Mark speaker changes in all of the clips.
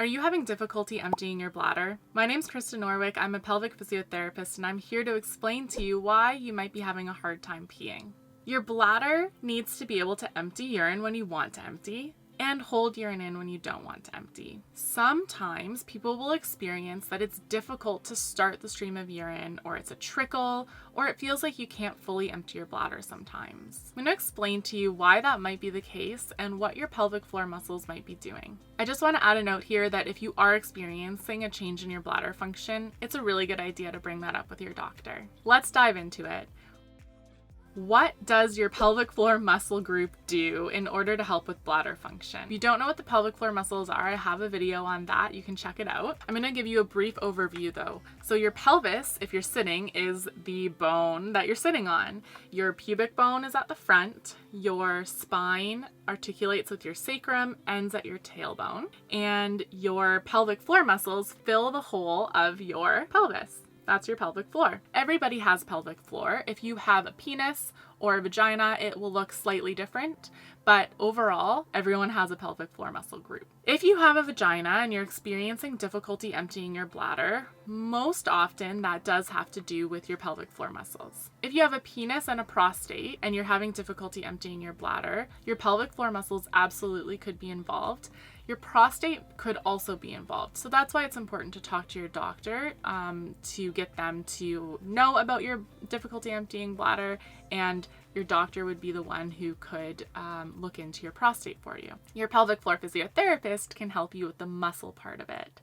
Speaker 1: Are you having difficulty emptying your bladder? My name's Krista Norwick. I'm a pelvic physiotherapist, and I'm here to explain to you why you might be having a hard time peeing. Your bladder needs to be able to empty urine when you want to empty and hold urine in when you don't want to empty. Sometimes people will experience that it's difficult to start the stream of urine, or it's a trickle, or it feels like you can't fully empty your bladder sometimes. I'm going to explain to you why that might be the case and what your pelvic floor muscles might be doing. I just want to add a note here that if you are experiencing a change in your bladder function, it's a really good idea to bring that up with your doctor. Let's dive into it. What does your pelvic floor muscle group do in order to help with bladder function? If you don't know what the pelvic floor muscles are, I have a video on that. You can check it out. I'm going to give you a brief overview though. So your pelvis, if you're sitting, is the bone that you're sitting on. Your pubic bone is at the front. Your spine articulates with your sacrum, ends at your tailbone. And your pelvic floor muscles fill the whole of your pelvis. That's your pelvic floor. Everybody has pelvic floor. If you have a penis or a vagina, it will look slightly different, but overall, everyone has a pelvic floor muscle group. If you have a vagina and you're experiencing difficulty emptying your bladder, most often that does have to do with your pelvic floor muscles. If you have a penis and a prostate and you're having difficulty emptying your bladder, your pelvic floor muscles absolutely could be involved. Your prostate could also be involved. So that's why it's important to talk to your doctor to get them to know about your difficulty emptying bladder, and your doctor would be the one who could look into your prostate for you. Your pelvic floor physiotherapist can help you with the muscle part of it.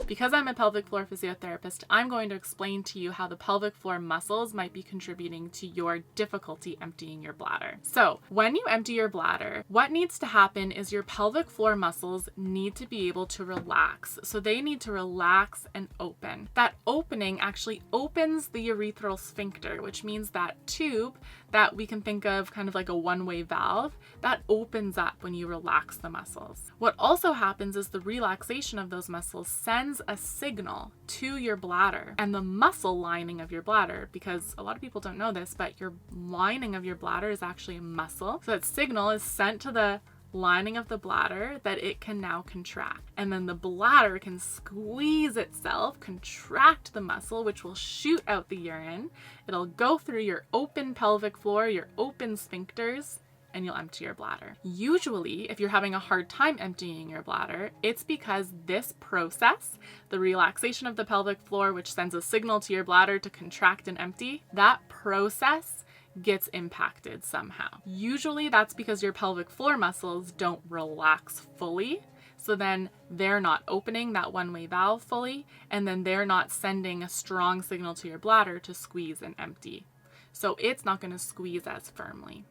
Speaker 1: Because I'm a pelvic floor physiotherapist, I'm going to explain to you how the pelvic floor muscles might be contributing to your difficulty emptying your bladder. So when you empty your bladder, what needs to happen is your pelvic floor muscles need to be able to relax. So they need to relax and open. That opening actually opens the urethral sphincter, which means that tube that we can think of kind of like a one-way valve, that opens up when you relax the muscles. What also happens is the relaxation of those muscles sends a signal to your bladder and the muscle lining of your bladder, because a lot of people don't know this, but your lining of your bladder is actually a muscle. So that signal is sent to the lining of the bladder that it can now contract. And then the bladder can squeeze itself, contract the muscle, which will shoot out the urine. It'll go through your open pelvic floor, your open sphincters, and you'll empty your bladder. Usually, if you're having a hard time emptying your bladder, it's because this process, the relaxation of the pelvic floor, which sends a signal to your bladder to contract and empty, that process gets impacted somehow. Usually that's because your pelvic floor muscles don't relax fully. So then they're not opening that one-way valve fully, and then they're not sending a strong signal to your bladder to squeeze and empty. So it's not going to squeeze as firmly.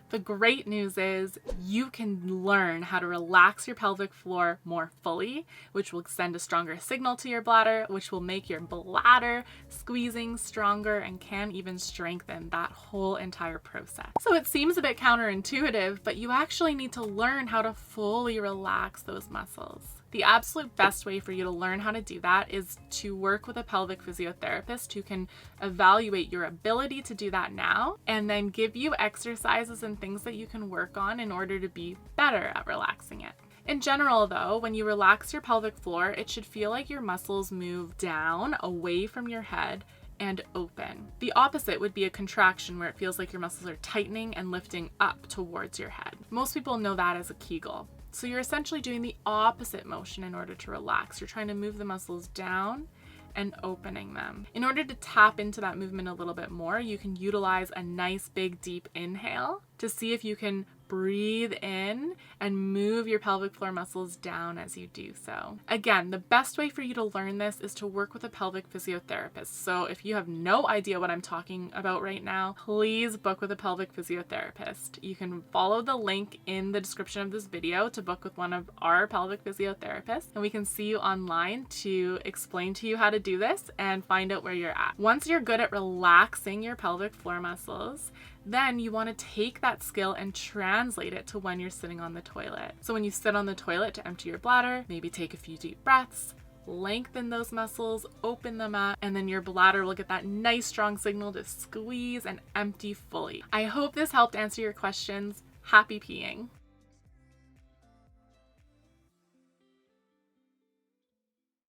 Speaker 1: The great news is you can learn how to relax your pelvic floor more fully, which will send a stronger signal to your bladder, which will make your bladder squeezing stronger and can even strengthen that whole entire process. So it seems a bit counterintuitive, but you actually need to learn how to fully relax those muscles. The absolute best way for you to learn how to do that is to work with a pelvic physiotherapist who can evaluate your ability to do that now and then give you exercises and things that you can work on in order to be better at relaxing it. In general though, when you relax your pelvic floor, it should feel like your muscles move down away from your head and open. The opposite would be a contraction where it feels like your muscles are tightening and lifting up towards your head. Most people know that as a Kegel. So you're essentially doing the opposite motion in order to relax. You're trying to move the muscles down and opening them. In order to tap into that movement a little bit more, you can utilize a nice big deep inhale to see if you can breathe in and move your pelvic floor muscles down as you do so. Again, the best way for you to learn this is to work with a pelvic physiotherapist. So if you have no idea what I'm talking about right now, please book with a pelvic physiotherapist. You can follow the link in the description of this video to book with one of our pelvic physiotherapists, and we can see you online to explain to you how to do this and find out where you're at. Once you're good at relaxing your pelvic floor muscles, then you want to take that skill and translate it to when you're sitting on the toilet. So when you sit on the toilet to empty your bladder, maybe take a few deep breaths, lengthen those muscles, open them up, and then your bladder will get that nice strong signal to squeeze and empty fully. I hope this helped answer your questions. Happy peeing.